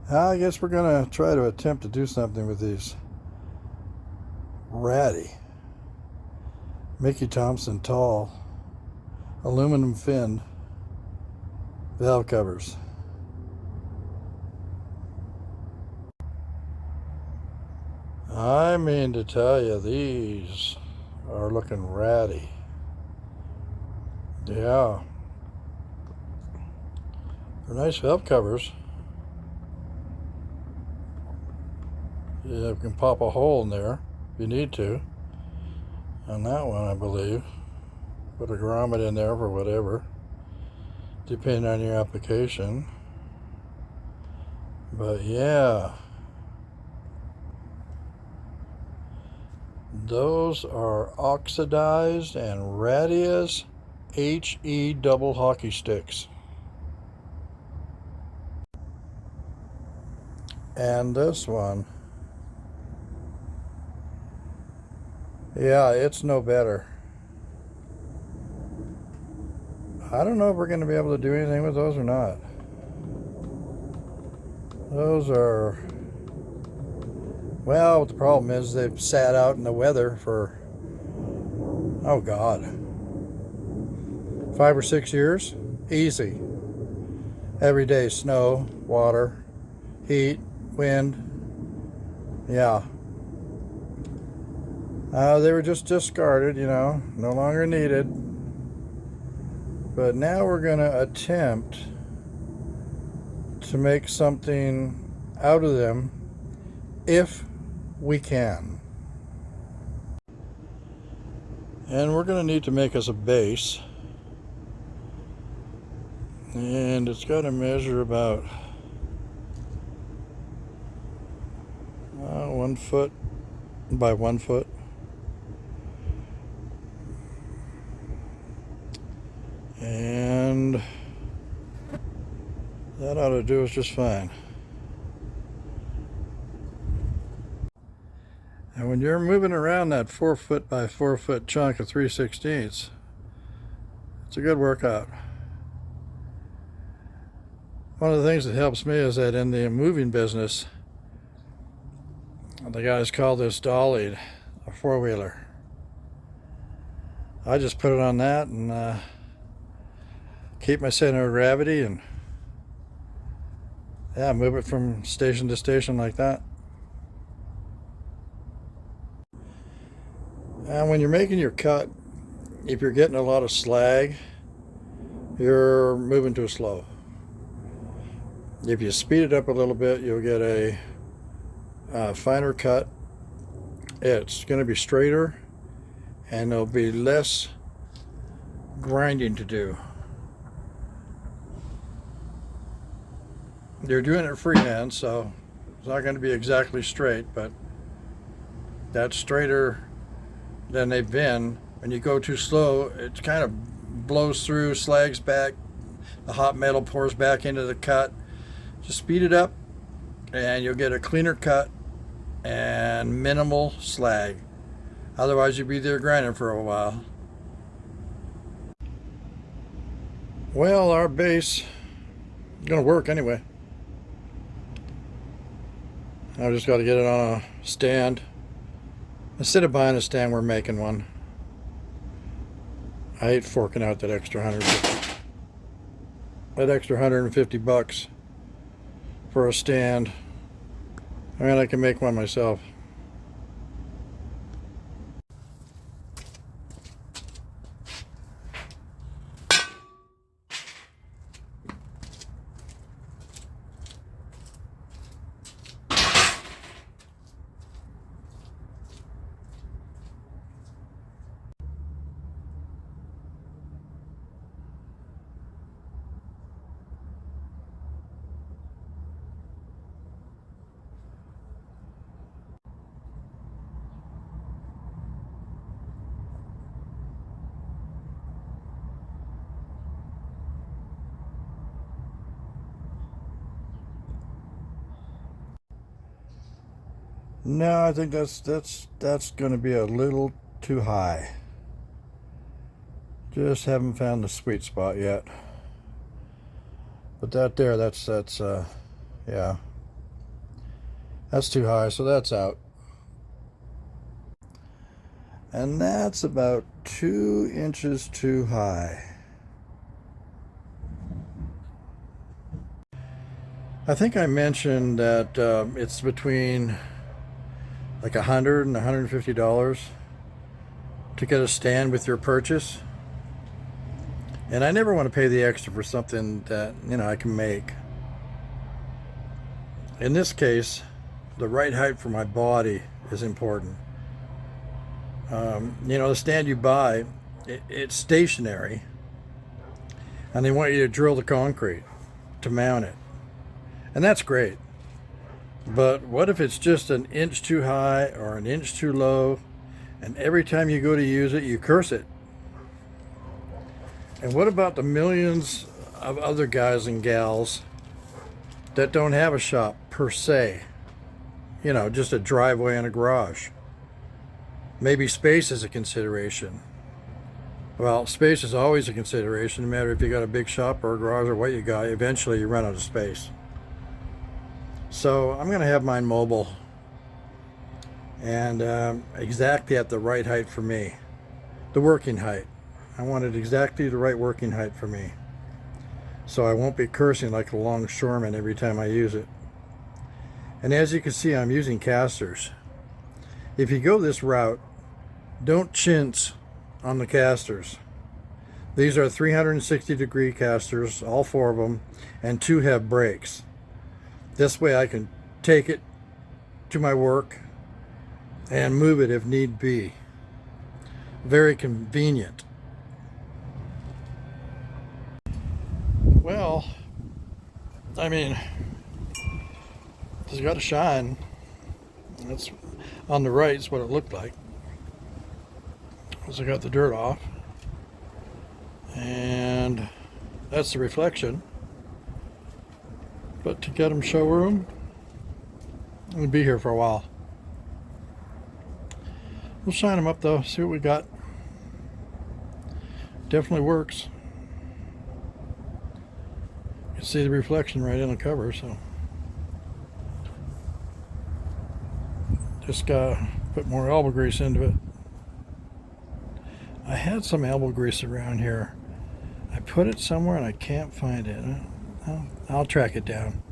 I guess we're going to try to attempt to do something with these ratty Mickey Thompson tall aluminum finned valve covers. I mean to tell you, these are looking ratty. Yeah, they're nice valve covers. You can pop a hole in there if you need to. On that one, I believe. Put a grommet in there for whatever, depending on your application. But yeah, those are oxidized and radius HE double hockey sticks. And this one, yeah, it's no better. I don't know if we're going to be able to do anything with those or not. Those are, well, the problem is they've sat out in the weather for, oh God, 5 or 6 years. Easy. Every day, snow, water, heat, wind. Yeah. They were just discarded, no longer needed. But now we're going to attempt to make something out of them if we can. And we're going to need to make us a base. And it's got to measure about 1 foot by 1 foot. And that ought to do us just fine. And when you're moving around that 4 foot by 4 foot chunk of 3/16, it's a good workout. One of the things that helps me is that in the moving business, the guys call this dollied a four-wheeler. I just put it on that and keep my center of gravity and yeah, move it from station to station like that. And when you're making your cut, if you're getting a lot of slag, you're moving too slow. If you speed it up a little bit, you'll get a finer cut. It's going to be straighter and there'll be less grinding to do. You're doing it freehand, so it's not going to be exactly straight, but that's straighter than they've been. When you go too slow, it kind of blows through, slags back, the hot metal pours back into the cut. Just speed it up and you'll get a cleaner cut and minimal slag. Otherwise you'll be there grinding for a while. Well, our base is going to work anyway. I've just got to get it on a stand. Instead of buying a stand, we're making one. I hate forking out that extra $150 for a stand. I mean, I can make one myself. No, I think that's going to be a little too high. Just haven't found the sweet spot yet. But that's yeah. That's too high, so that's out. And that's about 2 inches too high. I think I mentioned that it's between like $100 and $150 to get a stand with your purchase. And I never want to pay the extra for something that, I can make. In this case, the right height for my body is important. The stand you buy, it's stationary, and they want you to drill the concrete to mount it. And that's great. But what if it's just an inch too high or an inch too low, and every time you go to use it, you curse it? And what about the millions of other guys and gals that don't have a shop per se? Just a driveway and a garage. Maybe space is a consideration. Well, space is always a consideration, no matter if you got a big shop or a garage or what you got. Eventually you run out of space. So I'm going to have mine mobile and exactly at the right height for me. The working height. I want it exactly the right working height for me. So I won't be cursing like a longshoreman every time I use it. And as you can see, I'm using casters. If you go this route, don't chintz on the casters. These are 360-degree casters, all 4 of them, and 2 have brakes. This way I can take it to my work and move it if need be. Very convenient. Well, it's got to shine. That's on the right is what it looked like. As I got the dirt off. And that's the reflection. But to get them showroom, I'm going to be here for a while. We'll shine them up though, see what we got. Definitely works. You can see the reflection right in the cover, so. Just gotta put more elbow grease into it. I had some elbow grease around here. I put it somewhere and I can't find it. I'll track it down.